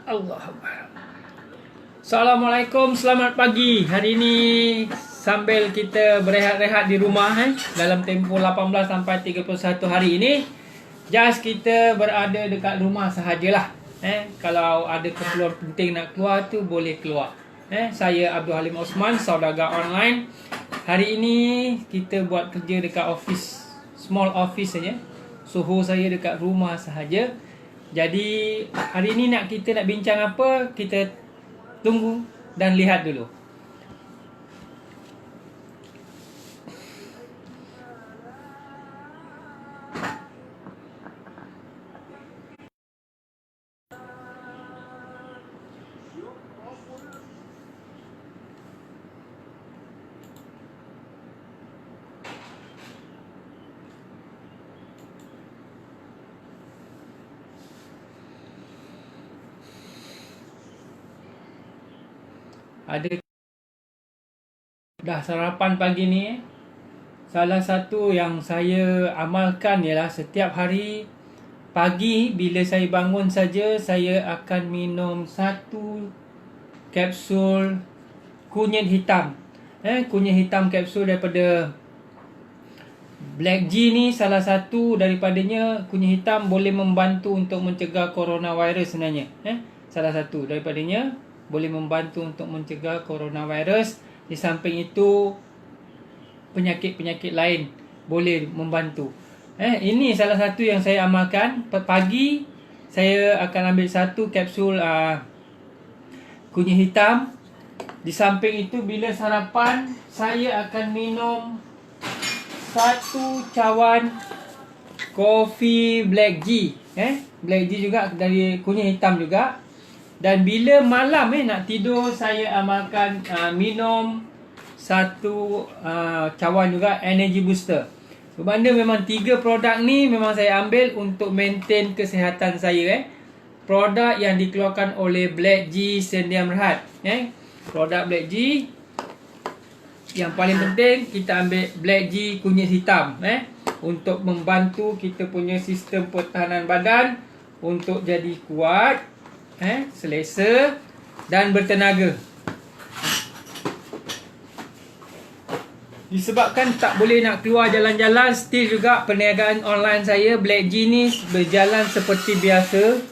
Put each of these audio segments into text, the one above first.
Allah. Assalamualaikum, selamat pagi. Hari ini sambil kita berehat-rehat di rumah dalam tempoh 18 sampai 31 hari ini, just kita berada dekat rumah sahajalah. Kalau ada keperluan penting nak keluar tu boleh keluar. Saya Abdul Halim Osman, saudagar online. Hari ini kita buat kerja dekat office, small office saja. Suhu saya dekat rumah sahaja. Jadi hari ini kita nak bincang apa, kita tunggu dan lihat dulu. Ada dah sarapan pagi ni. Salah satu yang saya amalkan ialah setiap hari pagi bila saya bangun saja, saya akan minum satu kapsul kunyit hitam. Kunyit hitam kapsul daripada Black G ni salah satu daripadanya. Kunyit hitam boleh membantu untuk mencegah coronavirus sebenarnya. Salah satu daripadanya boleh membantu untuk mencegah coronavirus. Di samping itu, penyakit-penyakit lain boleh membantu. Ini salah satu yang saya amalkan. Pagi saya akan ambil satu kapsul kunyit hitam. Di samping itu, bila sarapan saya akan minum satu cawan kopi Black G. Black G juga dari kunyit hitam juga. Dan bila malam nak tidur, saya amalkan minum satu cawan juga energy booster. Bermakna memang 3 produk ni memang saya ambil untuk maintain kesihatan saya. Produk yang dikeluarkan oleh Black G Sedia Berhad. Produk Black G. Yang paling penting kita ambil Black G kunyit hitam. Untuk membantu kita punya sistem pertahanan badan untuk jadi kuat, selesa dan bertenaga. Disebabkan tak boleh nak keluar jalan-jalan, still juga perniagaan online saya Black G ni berjalan seperti biasa.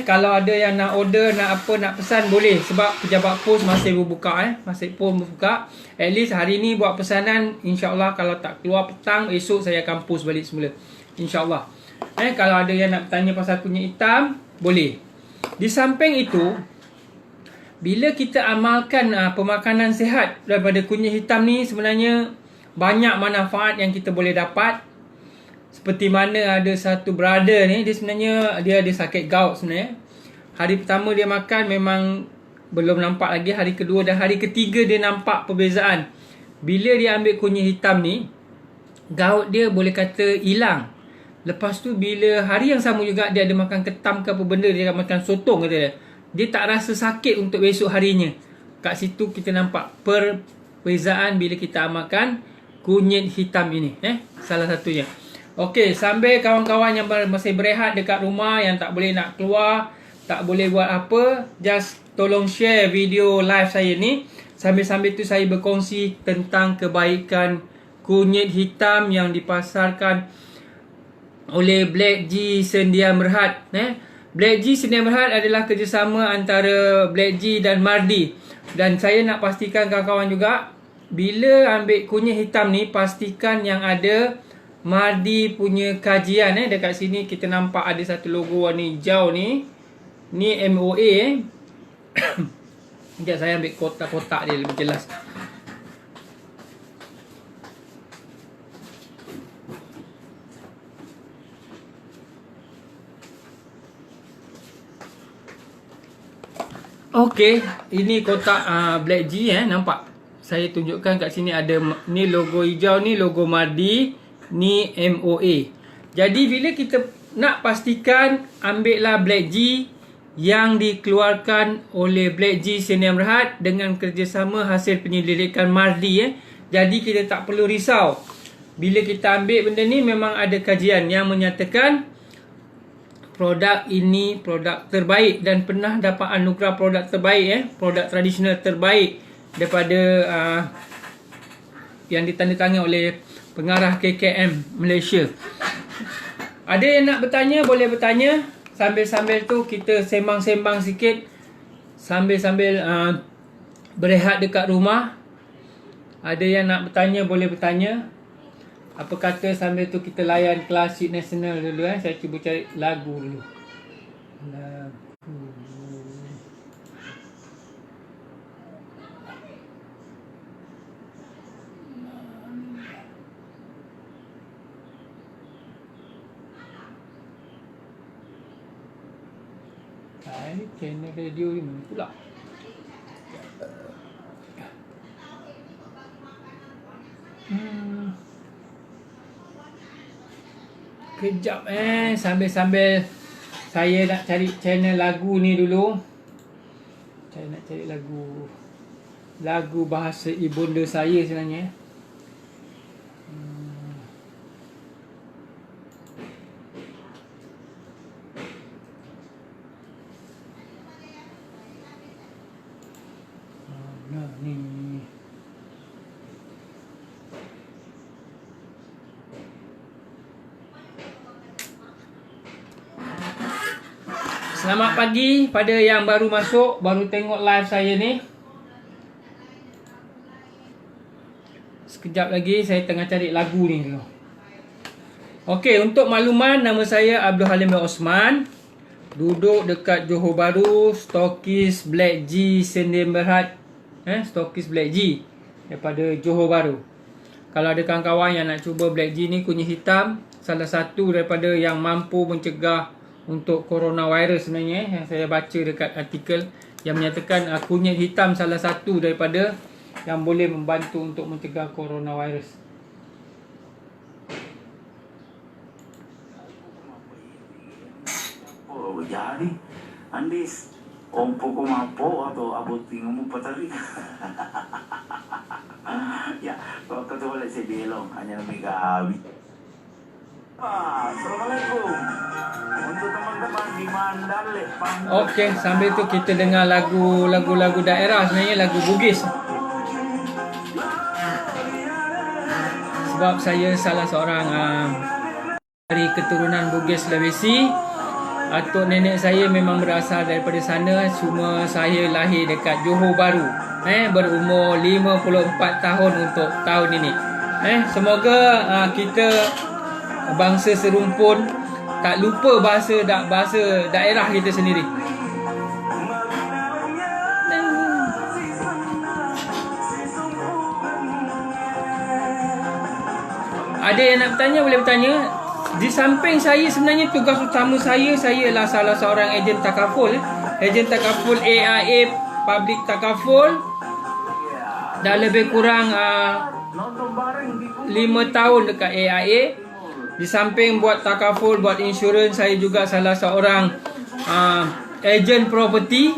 Kalau ada yang nak order, nak apa, nak pesan boleh. Sebab pejabat pos masih berbuka. Masih pun berbuka. At least hari ni buat pesanan. InsyaAllah kalau tak keluar petang, esok saya akan post balik semula. InsyaAllah. Kalau ada yang nak bertanya pasal kunyit hitam, boleh. Di samping itu, bila kita amalkan pemakanan sihat daripada kunyit hitam ni, sebenarnya banyak manfaat yang kita boleh dapat. Seperti mana ada satu brother ni, dia sebenarnya dia ada sakit gout sebenarnya. Hari pertama dia makan memang belum nampak lagi. Hari kedua dan hari ketiga dia nampak perbezaan. Bila dia ambil kunyit hitam ni, gout dia boleh kata hilang. Lepas tu bila hari yang sama juga dia ada makan ketam ke apa benda, dia akan makan sotong kata dia. Dia tak rasa sakit untuk besok harinya. Kat situ kita nampak perbezaan bila kita amalkan kunyit hitam ini. Salah satunya. Okey, sambil kawan-kawan yang masih berehat dekat rumah, yang tak boleh nak keluar, tak boleh buat apa, just tolong share video live saya ni. Sambil-sambil tu saya berkongsi tentang kebaikan kunyit hitam yang dipasarkan oleh Black G Sedia Berhad. Black G Sedia Berhad adalah kerjasama antara Black G dan Mardi. Dan saya nak pastikan kawan-kawan juga, bila ambil kunyit hitam ni, pastikan yang ada Mardi punya kajian. Dekat sini kita nampak ada satu logo warna hijau ni. Ni MOA. Sekejap saya ambil kotak-kotak dia lebih jelas. Okey, ini kotak Black G nampak. Saya tunjukkan kat sini ada ni logo hijau ni logo Mardi, ni MOA. Jadi bila kita nak pastikan, ambillah Black G yang dikeluarkan oleh Black G Sedia Berhad dengan kerjasama hasil penyelidikan Mardi. Jadi kita tak perlu risau. bila kita ambil benda ni memang ada kajian yang menyatakan produk ini produk terbaik dan pernah dapat anugerah produk terbaik, produk tradisional terbaik daripada yang ditandatangani oleh pengarah KKM Malaysia. Ada yang nak bertanya, boleh bertanya. Sambil-sambil tu kita sembang-sembang sikit, sambil-sambil berehat dekat rumah. Ada yang nak bertanya, boleh bertanya. Apa kata sambil tu kita layan klasik nasional dulu. Saya cuba cari lagu dulu. Lagu. Channel radio ni mana pula? Kejap sambil-sambil saya nak cari channel lagu ni dulu. Saya nak cari lagu bahasa ibunda saya sebenarnya. Ni. Selamat pagi pada yang baru masuk, baru tengok live saya ni. Sekejap lagi saya tengah cari lagu ni dulu. Okey, untuk makluman, nama saya Abdul Halim bin Osman. Duduk dekat Johor Bahru, stokis Black G Sdn Bhd. Stokis Black G daripada Johor Bahru. Kalau ada kawan-kawan yang nak cuba Black G ni, kunyit hitam, salah satu daripada yang mampu mencegah untuk coronavirus sebenarnya, yang saya baca dekat artikel yang menyatakan kunyit hitam salah satu daripada yang boleh membantu untuk mencegah coronavirus. Oh, jadi Andis ompo ko mapo atau abuting mo patali. Ya, kalau ketua si belong hanya namigawi. Assalamualaikum. Untuk teman-teman di Mandalay. Okey, sambil tu kita dengar lagu-lagu daerah, sebenarnya lagu Bugis. Sebab saya salah seorang dari keturunan Bugis Sulawesi. Atuk nenek saya memang berasal daripada sana. Cuma saya lahir dekat Johor Bahru, berumur 54 tahun untuk tahun ini. Semoga kita bangsa serumpun tak lupa bahasa daerah kita sendiri. Ada yang nak bertanya, boleh bertanya. Di samping saya, sebenarnya tugas utama saya ialah salah seorang ejen takaful. Ejen takaful AIA Public Takaful. Dah lebih kurang 5 tahun dekat AIA. Di samping buat takaful, buat insurans, saya juga salah seorang ejen property.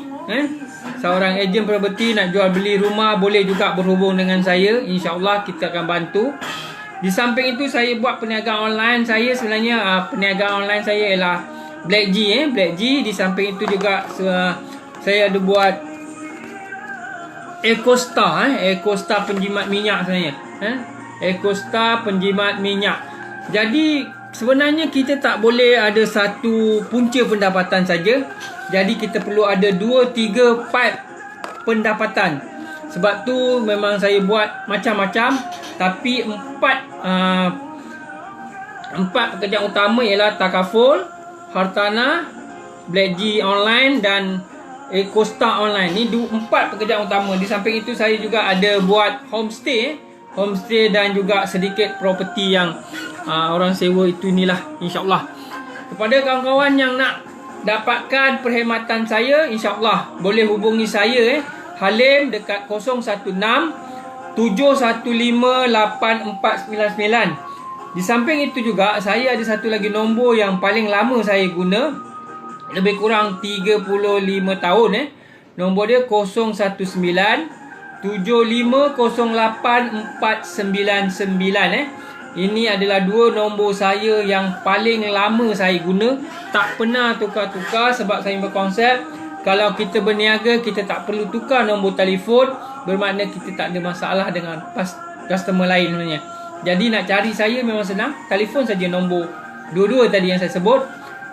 Seorang ejen property, nak jual beli rumah boleh juga berhubung dengan saya. InsyaAllah kita akan bantu. Di samping itu saya buat perniagaan online. Saya sebenarnya perniagaan online saya ialah Black G, Black G. Di samping itu juga saya ada buat EcoStar, EcoStar penjimat minyak sebenarnya. EcoStar penjimat minyak. Jadi sebenarnya kita tak boleh ada satu punca pendapatan saja. Jadi kita perlu ada 2, 3 part pendapatan. Sebab tu memang saya buat macam-macam. Tapi empat pekerjaan utama ialah takaful, hartanah, Black G online dan EcoStar online. Ni 4 pekerjaan utama. Di samping itu saya juga ada buat homestay dan juga sedikit property yang orang sewa itu inilah, insyaAllah. Kepada kawan-kawan yang nak dapatkan perkhidmatan saya, insyaAllah boleh hubungi saya Halim dekat 016 7158499. Di samping itu juga saya ada satu lagi nombor yang paling lama saya guna, lebih kurang 35 tahun. Nombor dia 019 7508499. Ini adalah dua nombor saya yang paling lama saya guna. Tak pernah tukar-tukar sebab saya berkonsep kalau kita berniaga, kita tak perlu tukar nombor telefon. Bermakna kita tak ada masalah dengan customer lain sebenarnya. Jadi nak cari saya memang senang. Telefon saja nombor dua-dua tadi yang saya sebut,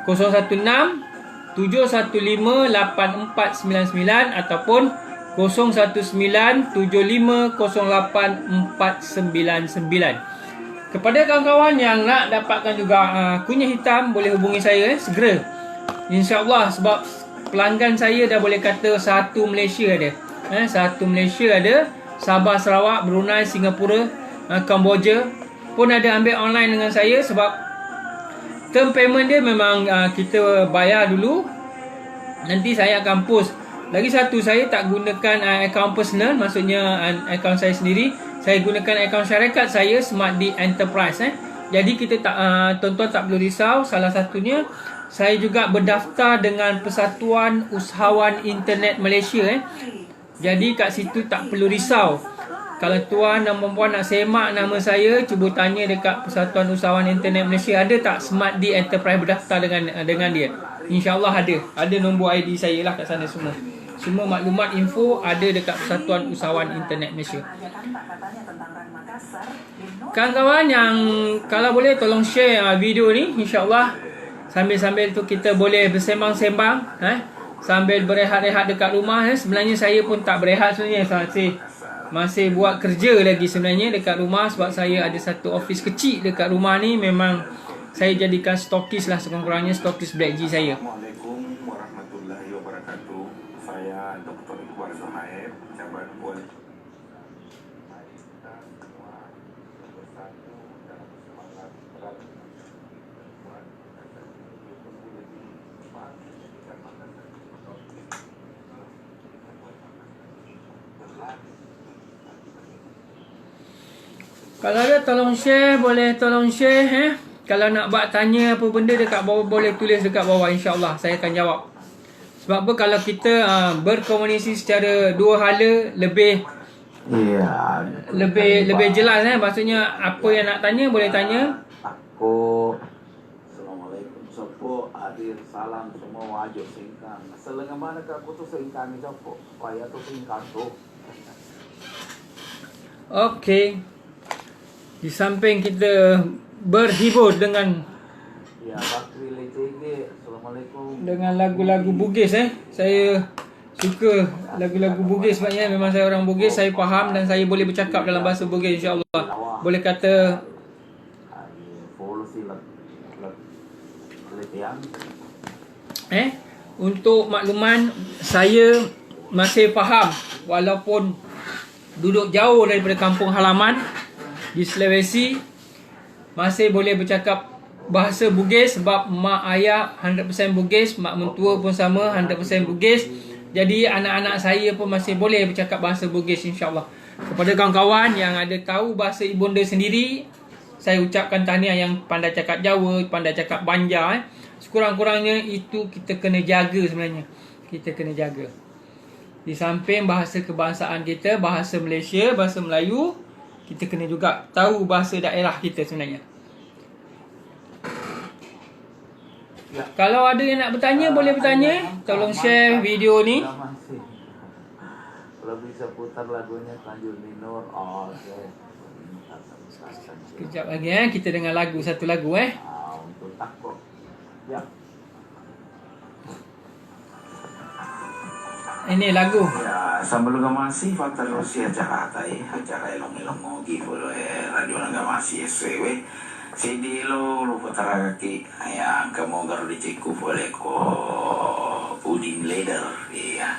016 715 8499 ataupun 0197508 499. Kepada kawan-kawan yang nak dapatkan juga kunyit hitam, boleh hubungi saya segera. InsyaAllah, sebab pelanggan saya dah boleh kata satu Malaysia ada. Satu Malaysia ada, Sabah, Sarawak, Brunei, Singapura, Kamboja pun ada ambil online dengan saya. Sebab term payment dia memang kita bayar dulu, nanti saya akan post. Lagi satu, saya tak gunakan akaun personal, maksudnya akaun saya sendiri. Saya gunakan akaun syarikat saya, Smart D Enterprise. Jadi kita tak, tuan-tuan tak perlu risau. Salah satunya, saya juga berdaftar dengan Persatuan Usahawan Internet Malaysia. Jadi kat situ tak perlu risau. Kalau tuan dan perempuan nak semak nama saya, cuba tanya dekat Persatuan Usahawan Internet Malaysia, ada tak Smart D Enterprise berdaftar dengan dia. InsyaAllah ada. Ada nombor ID saya lah kat sana semua. Semua maklumat info ada dekat Persatuan Usahawan Internet Malaysia. Kawan-kawan yang kalau boleh tolong share video ni, insyaAllah sambil-sambil tu kita boleh bersembang-sembang, sambil berehat-rehat dekat rumah. Sebenarnya saya pun tak berehat sebenarnya, masih buat kerja lagi sebenarnya dekat rumah. Sebab saya ada satu office kecil dekat rumah ni. Memang saya jadikan stokis lah, sekurang-kurangnya stokis Black G saya. Assalamualaikum warahmatullahi wabarakatuh. Saya Dr. Iqbal Zuhaib, pejabat wali. Kalau ada tolong share, boleh tolong share. Kalau nak buat tanya apa benda dekat bawah, boleh tulis dekat bawah, insyaAllah saya akan jawab. Sebab apa, kalau kita berkomunikasi secara dua hala, lebih jelas. Maksudnya apa yang nak tanya boleh tanya. Aku Assalamualaikum. Sopo hadir salam semua wajib singkang. Selengah mana aku tu singkang ni sopo? Supaya tu singkang tu. Okey. Di samping kita berhibur dengan Ya, Bakri Lecege. Assalamualaikum. dengan lagu-lagu Bugis. Saya suka lagu-lagu Bugis sebabnya memang saya orang Bugis. Saya faham dan saya boleh bercakap dalam bahasa Bugis, insyaAllah. Boleh kata untuk makluman, saya masih faham walaupun duduk jauh daripada kampung halaman di Sulawesi, masih boleh bercakap bahasa Bugis sebab mak ayah 100% Bugis, mak mentua pun sama 100% Bugis. Jadi anak-anak saya pun masih boleh bercakap bahasa Bugis, insyaAllah. Kepada kawan-kawan yang ada tahu bahasa ibunda sendiri, saya ucapkan tahniah yang pandai cakap Jawa, pandai cakap Banjar. Sekurang-kurangnya itu kita kena jaga sebenarnya. Kita kena jaga. Di samping bahasa kebangsaan kita, bahasa Malaysia, bahasa Melayu, kita kena juga tahu bahasa daerah kita sebenarnya. Ya. Kalau ada yang nak bertanya, boleh bertanya. Tolong share video ni. Kalau bisa putar lagunya Tanjung Minor. Okay. Sekejap lagi kita dengar lagu, satu lagu Untuk takut. Ya. Ini lagu. Ya, sambil ngamasi Fatal Rusia Jakarta acara elong-elong ngogi polo radio ngamasi SW. Sidi lo putaraki yang kamu garu diciku boleh ko Udin Leader, ya.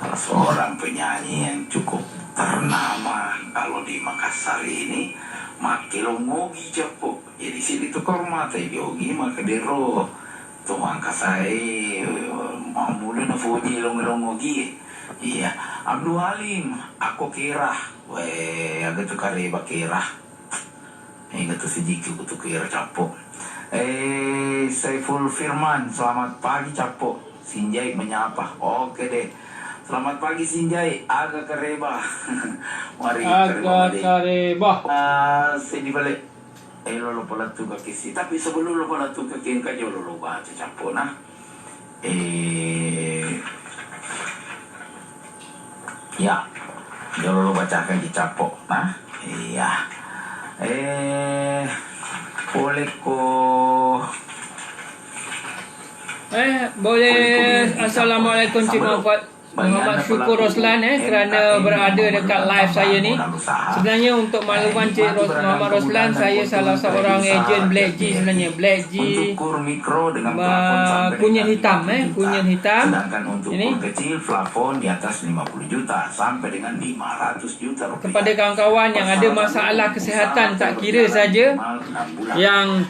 Salah seorang penyanyi yang cukup ternama kalau di Makassar ini. Makilong ngogi japo. Jadi sini tu kormata yogi makadero. Tumangka saya mamuli na fuji long-longogi. Iya, Abdul Halim, aku kira, agak tu kareba kira. Agak tu sedikit tu kira capo. Saiful Firman, selamat pagi capo. Sinjai menyapa. Oke deh. Selamat pagi Sinjai, agak kareba. Mari Agak kareba. Saya di balik lo pala tu kaki si. Tapi sebelum lo pala tu kaki ka jo lo baca campur nah. Ya. Jo lo bacakan di capok nah. Iya. Boleh ko. Boleh. Assalamualaikum Cik Muhammad Syukur Roslan kerana berada dekat live saya ni. Sebenarnya untuk makluman Cik Muhammad Roslan, saya salah seorang ejen Black G sebenarnya. Black G kunyit hitam kunyit hitam. Sedangkan untuk ini kecil plafon di atas 50 juta sampai dengan 500 juta rupiah. Kepada kawan-kawan yang ada masalah kesihatan, tak kira saja yang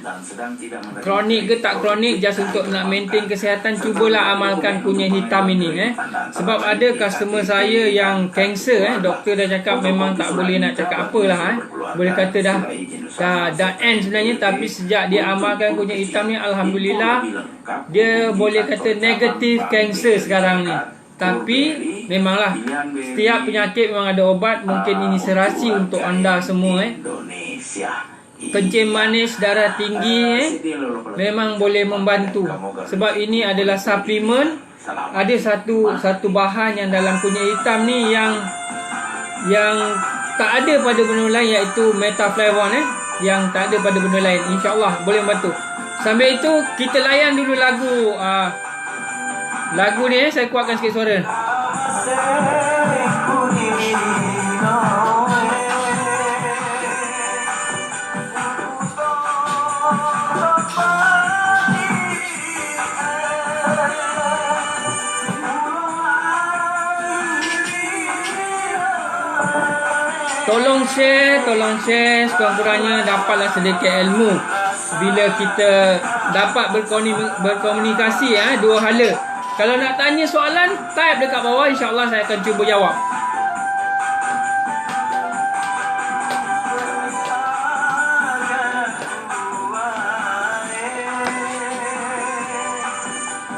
kronik ke tak kronik, just untuk nak maintain kesihatan, cubalah amalkan kunyit hitam ini Sebab ada customer saya yang kanser doktor dah cakap memang tak boleh nak cakap apalah boleh kata dah end sebenarnya, tapi sejak dia amalkan kunyit hitam ni, alhamdulillah dia boleh kata negatif kanser sekarang ni. Tapi memanglah setiap penyakit memang ada obat. Mungkin ini serasi untuk anda semua kencing manis, darah tinggi memang boleh membantu. Sebab ini adalah suplemen. Ada satu bahan yang dalam kunyit hitam ni yang tak ada pada benda lain, iaitu metaflavon yang tak ada pada benda lain. InsyaAllah boleh membantu. Sambil itu kita layan dulu lagu ni saya kuatkan sikit suara. Tolong share sekurang-kurangnya dapatlah sedikit ilmu. Bila kita dapat berkomunikasi dua hala. Kalau nak tanya soalan, type dekat bawah, insya-Allah saya akan cuba jawab.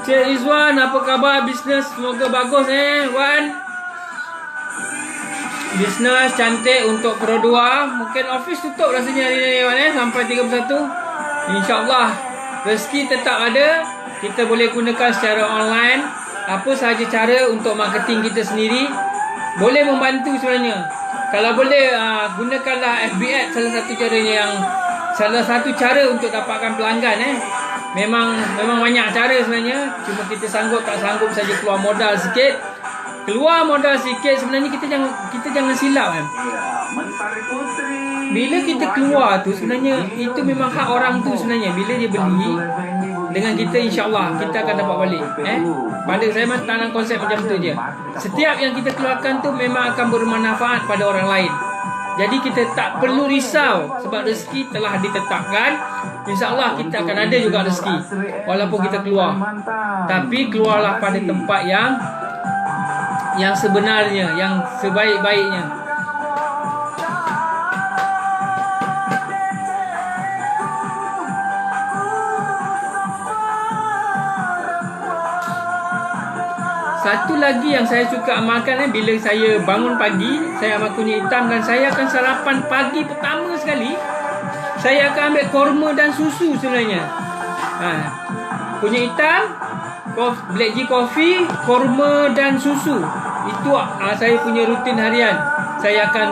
Cik Rizwan, apa khabar bisnes? Semoga bagus Wan. Bisnes cantik untuk Pro 2. Mungkin office tutup rasanya hari ni sampai 31. InsyaAllah rezeki tetap ada. Kita boleh gunakan secara online. Apa sahaja cara untuk marketing kita sendiri boleh membantu sebenarnya. Kalau boleh gunakanlah FB Ads, salah satu cara untuk dapatkan pelanggan Memang banyak cara sebenarnya. Cuma kita sanggup tak sanggup saja keluar modal sikit. Keluar modal sikit sebenarnya kita jangan silap Bila kita keluar tu sebenarnya itu memang hak orang tu sebenarnya. Bila dia beli dengan kita, insya-Allah kita akan dapat balik. Pada saya memang tanam konsep macam tu je. Setiap yang kita keluarkan tu memang akan bermanfaat pada orang lain. Jadi kita tak perlu risau sebab rezeki telah ditetapkan. InsyaAllah kita akan ada juga rezeki walaupun kita keluar. Tapi keluarlah pada tempat yang sebenarnya, yang sebaik-baiknya. Satu lagi yang saya suka amalkan bila saya bangun pagi, saya amal kunyit hitam dan saya akan sarapan pagi pertama sekali. Saya akan ambil korma dan susu sebenarnya. Kunyit hitam, Black G Coffee, korma dan susu. Itu saya punya rutin harian. Saya akan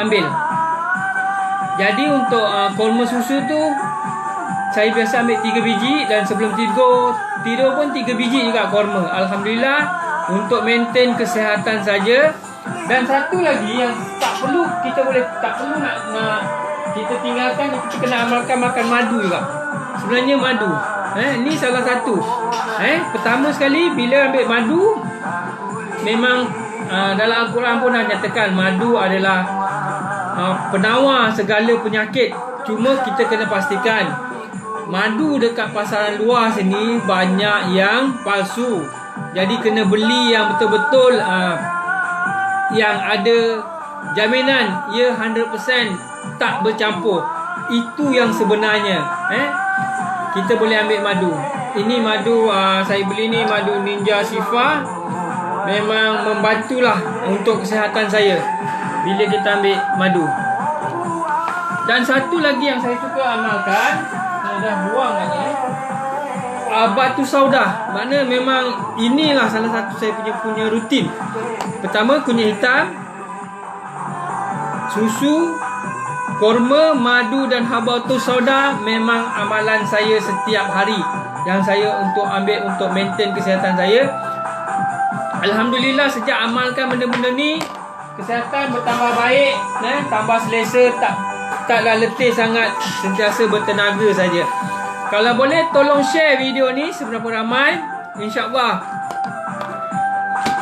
ambil. Jadi untuk korma susu tu saya biasa ambil 3 biji. Dan sebelum tidur pun 3 biji juga korma. Alhamdulillah, untuk maintain kesihatan saja. Dan satu lagi yang tak perlu nak kita tinggalkan, kita kena amalkan makan madu juga. Sebenarnya madu ni salah satu. Pertama sekali bila ambil madu, memang dalam Al-Quran pun dah nyatakan madu adalah penawar segala penyakit. Cuma kita kena pastikan madu dekat pasaran luar sini banyak yang palsu. Jadi kena beli yang betul-betul yang ada jaminan ia 100% tak bercampur. Itu yang sebenarnya. Kita boleh ambil madu. Ini madu saya beli ni madu Ninja Shifa. Memang membantulah untuk kesihatan saya bila kita ambil madu. Dan satu lagi yang saya suka amalkan, saya dah buang lagi. Batu sauda. Makna memang inilah salah satu saya punya rutin. Pertama, kunyit hitam, susu, korma, madu dan batu sauda memang amalan saya setiap hari yang saya untuk ambil untuk maintain kesihatan saya. Alhamdulillah, sejak amalkan benda-benda ni, kesihatan bertambah baik, tambah selesa, taklah letih sangat, sentiasa bertenaga saja. Kalau boleh tolong share video ni seberapa ramai, insya-Allah.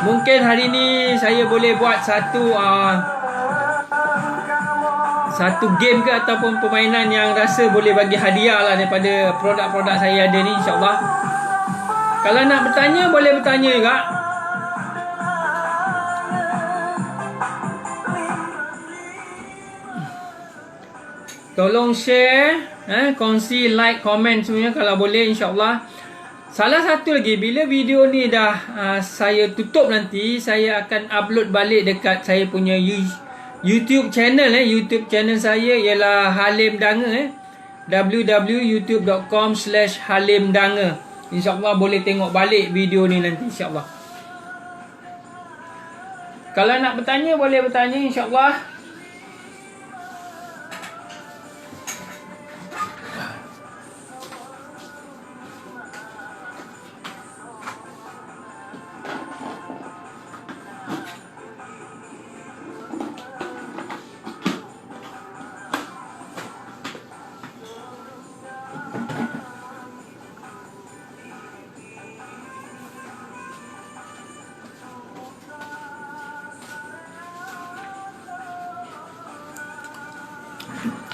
Mungkin hari ni saya boleh buat satu game ke ataupun permainan yang rasa boleh bagi hadiah lah daripada produk-produk saya ada ni, insya-Allah. Kalau nak bertanya, boleh bertanya juga. Tolong share, kongsi, like, komen semuanya kalau boleh, insya-Allah. Salah satu lagi, bila video ni dah saya tutup nanti, saya akan upload balik dekat saya punya YouTube channel. YouTube channel saya ialah Halim Danga, www.youtube.com/halimdanga. InsyaAllah boleh tengok balik video ni nanti, insyaAllah. Kalau nak bertanya, boleh bertanya, insyaAllah.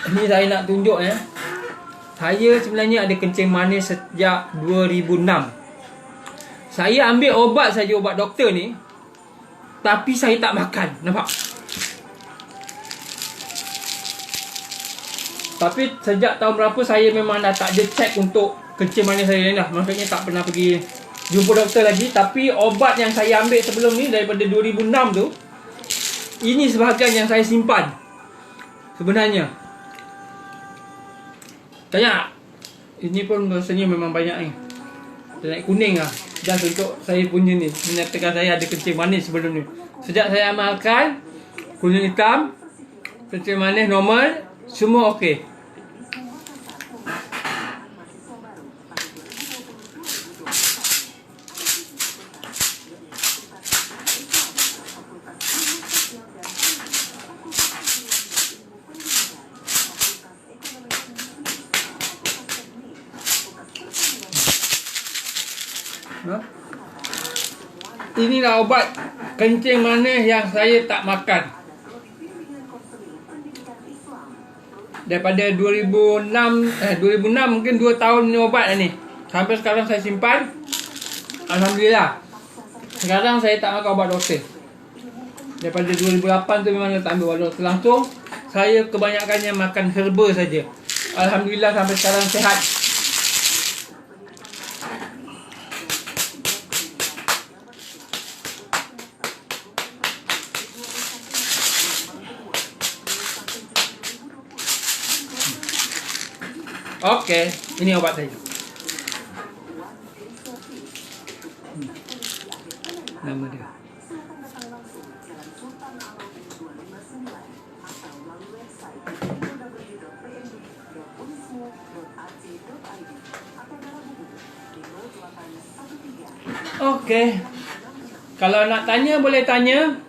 Ni saya nak tunjuk saya sebenarnya ada kencing manis sejak 2006. Saya ambil obat saja, obat doktor ni, tapi saya tak makan, nampak? Tapi sejak tahun berapa saya memang dah tak ada check untuk kencing manis saya dah. Maksudnya tak pernah pergi jumpa doktor lagi. Tapi obat yang saya ambil sebelum ni daripada 2006 tu, ini sebahagian yang saya simpan sebenarnya. Banyak. Ini pun rasanya memang banyak ni. Naik kuning lah. Just untuk saya punya ni, menyatakan saya ada kencing manis sebelum ni. Sejak saya amalkan, kuning hitam, kencing manis normal, semua okey. Inilah obat kencing manis yang saya tak makan. Daripada 2006 mungkin 2 tahun ni obat ni. Sampai sekarang saya simpan. Alhamdulillah. Sekarang saya tak makan obat doktor. Daripada 2008 tu memang tak ambil obat doktor langsung. Saya kebanyakannya makan herba saja. Alhamdulillah sampai sekarang sihat. Okey, ini obat saya. Nama dia. Okey. Kalau nak tanya boleh tanya.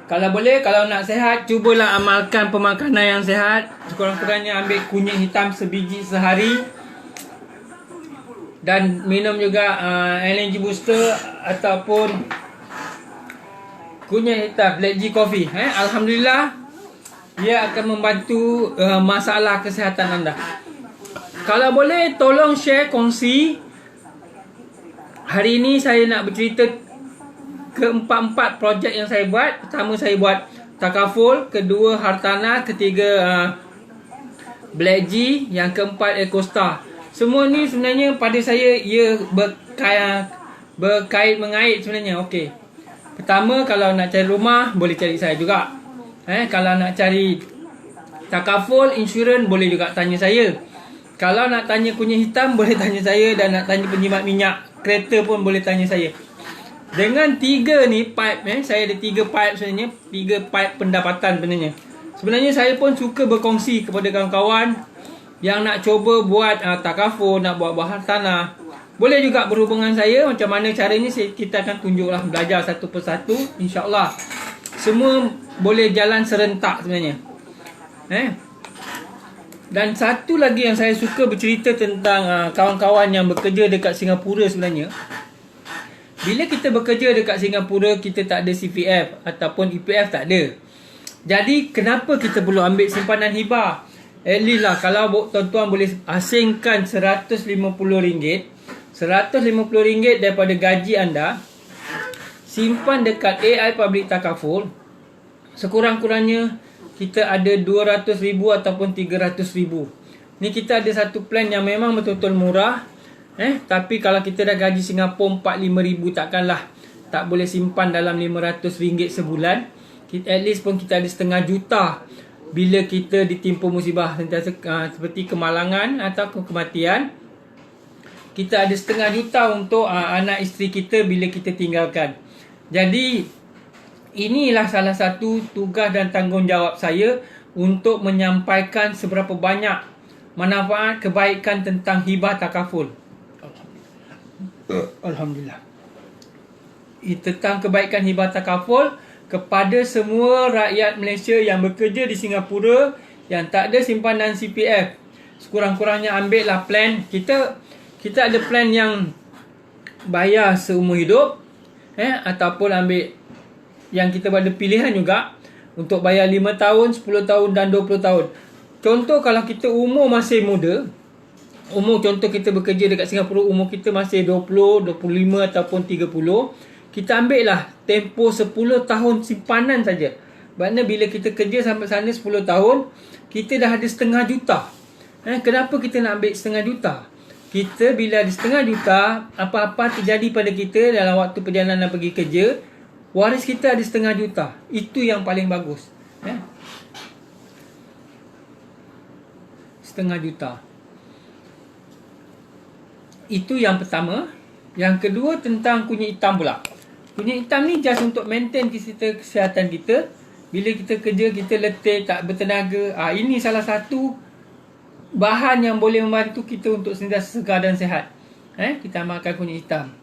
Kalau boleh, kalau nak sihat, cubalah amalkan pemakanan yang sihat. Sekurang-kurangnya ambil kunyit hitam sebiji sehari. Dan minum juga energy booster ataupun kunyit hitam, black tea coffee. Alhamdulillah, ia akan membantu masalah kesihatan anda. Kalau boleh, tolong share, kongsi. Hari ini saya nak bercerita keempat-empat projek yang saya buat. Pertama saya buat Takaful, kedua Hartanah, ketiga Black G, yang keempat Ecosta. Semua ni sebenarnya pada saya ia berkait mengait sebenarnya. Okey. Pertama, kalau nak cari rumah boleh cari saya juga. Kalau nak cari takaful insurans boleh juga tanya saya. Kalau nak tanya kunyit hitam boleh tanya saya, dan nak tanya penjimat minyak kereta pun boleh tanya saya. Dengan 3 ni pipe, saya ada 3 pipe sebenarnya, 3 pipe pendapatan sebenarnya. Sebenarnya saya pun suka berkongsi kepada kawan-kawan yang nak cuba buat takaful, nak buat bahan tanah. Boleh juga berhubungan saya. Macam mana caranya kita akan tunjuklah, belajar satu persatu, insya-Allah. Semua boleh jalan serentak sebenarnya. Dan satu lagi yang saya suka bercerita tentang kawan-kawan yang bekerja dekat Singapura sebenarnya. Bila kita bekerja dekat Singapura, kita tak ada CPF ataupun EPF, tak ada. Jadi kenapa kita perlu ambil simpanan hibah? At least lah, kalau tuan-tuan boleh asingkan RM150, RM150 daripada gaji anda, simpan dekat AI Public Takaful. Sekurang-kurangnya kita ada RM200,000 ataupun RM300,000. Ni kita ada satu plan yang memang betul-betul murah. Tapi kalau kita dah gaji Singapura RM45,000, takkanlah tak boleh simpan dalam RM500 sebulan. At least pun kita ada RM500,000 bila kita ditimpa musibah seperti kemalangan atau kematian. Kita ada RM500,000 untuk anak isteri kita bila kita tinggalkan. Jadi inilah salah satu tugas dan tanggungjawab saya untuk menyampaikan seberapa banyak manfaat kebaikan tentang hibah takaful. Alhamdulillah. Tentang kebaikan hibah takaful kepada semua rakyat Malaysia yang bekerja di Singapura yang tak ada simpanan CPF. Sekurang-kurangnya ambillah plan. Kita ada plan yang bayar seumur hidup, ataupun ambil yang kita ada pilihan juga untuk bayar 5 tahun, 10 tahun dan 20 tahun. Contoh kalau kita umur masih muda, contoh kita bekerja dekat Singapura, umur kita masih 20, 25 ataupun 30, kita ambil lah tempoh 10 tahun simpanan saja. Maknanya bila kita kerja sampai sana 10 tahun, kita dah ada RM500,000. Kenapa kita nak ambil RM500,000? Kita bila ada RM500,000, apa-apa terjadi pada kita dalam waktu perjalanan pergi kerja, waris kita ada RM500,000. Itu yang paling bagus. RM500,000. Itu yang pertama. Yang kedua tentang kunyit hitam pula. Kunyit hitam ni just untuk maintain kesihatan kita. Bila kita kerja, kita letih, tak bertenaga. Ini salah satu bahan yang boleh membantu kita untuk sentiasa segar dan sihat. Kita amalkan kunyit hitam.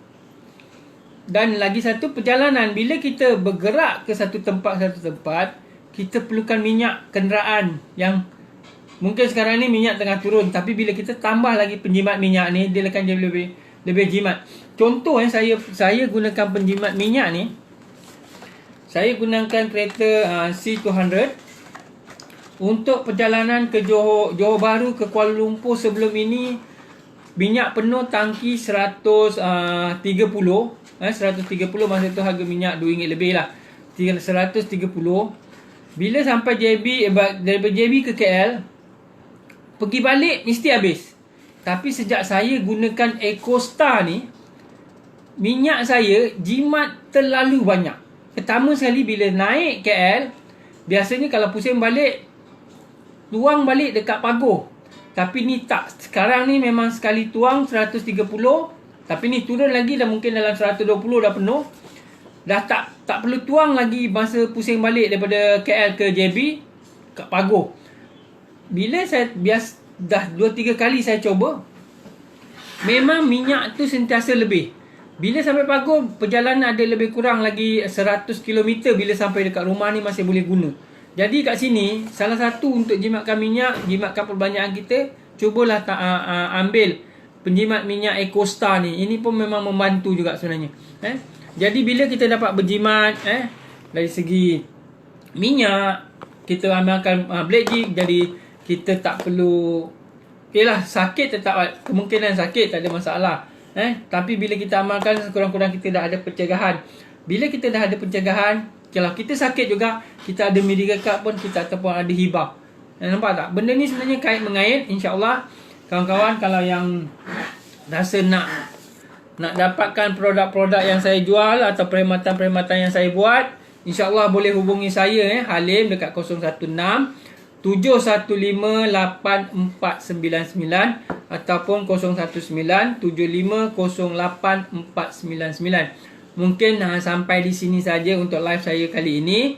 Dan lagi satu, perjalanan. Bila kita bergerak ke satu tempat, kita perlukan minyak kenderaan yang mungkin sekarang ni minyak tengah turun. Tapi bila kita tambah lagi penjimat minyak ni, dia akan jadi lebih jimat. Contoh saya gunakan penjimat minyak ni. Saya gunakan kereta C200 untuk perjalanan ke Johor Bahru ke Kuala Lumpur. Sebelum ini minyak penuh tangki 130. 130 masa tu harga minyak RM2 lebih lah. 130. Bila sampai JB, daripada JB ke KL, pergi balik mesti habis. Tapi sejak saya gunakan EcoStar ni, minyak saya jimat terlalu banyak. Pertama sekali bila naik KL, biasanya kalau pusing balik, tuang balik dekat pagoh. Tapi ni tak. Sekarang ni memang sekali tuang 130. Tapi ni turun lagi dah mungkin dalam 120 dah penuh. Dah tak perlu tuang lagi masa pusing balik daripada KL ke JB kat pagoh. Bila saya dah 2-3 kali saya cuba, memang minyak tu sentiasa lebih. Bila sampai pagoh, perjalanan ada lebih kurang lagi 100 km. Bila sampai dekat rumah ni masih boleh guna. Jadi kat sini, salah satu untuk jimatkan minyak, jimatkan perbanyakan kita, cubalah ambil penjimat minyak EcoStar ni. Ini pun memang membantu juga sebenarnya. Jadi bila kita dapat berjimat dari segi minyak, kita amalkan blade jig, jadi kita tak perlu sakit tetap, kemungkinan sakit tak ada masalah. Tapi bila kita amalkan, sekurang-kurang kita dah ada pencegahan. Bila kita dah ada pencegahan, kalau kita sakit juga, kita ada medical card pun, kita ataupun ada hibah. Nampak tak? Benda ni sebenarnya kait mengait. InsyaAllah kawan-kawan kalau yang rasa nak nak dapatkan produk-produk yang saya jual atau perkhidmatan-perkhidmatan yang saya buat, insya-Allah boleh hubungi saya Halim dekat 016 715 8499 ataupun 019 75 08 499. Mungkin sampai di sini saja untuk live saya kali ini.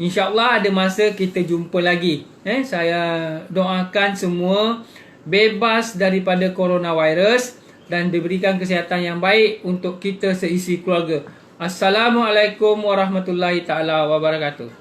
InsyaAllah ada masa kita jumpa lagi. Saya doakan semua bebas daripada coronavirus dan diberikan kesihatan yang baik untuk kita seisi keluarga. Assalamualaikum warahmatullahi taala wabarakatuh.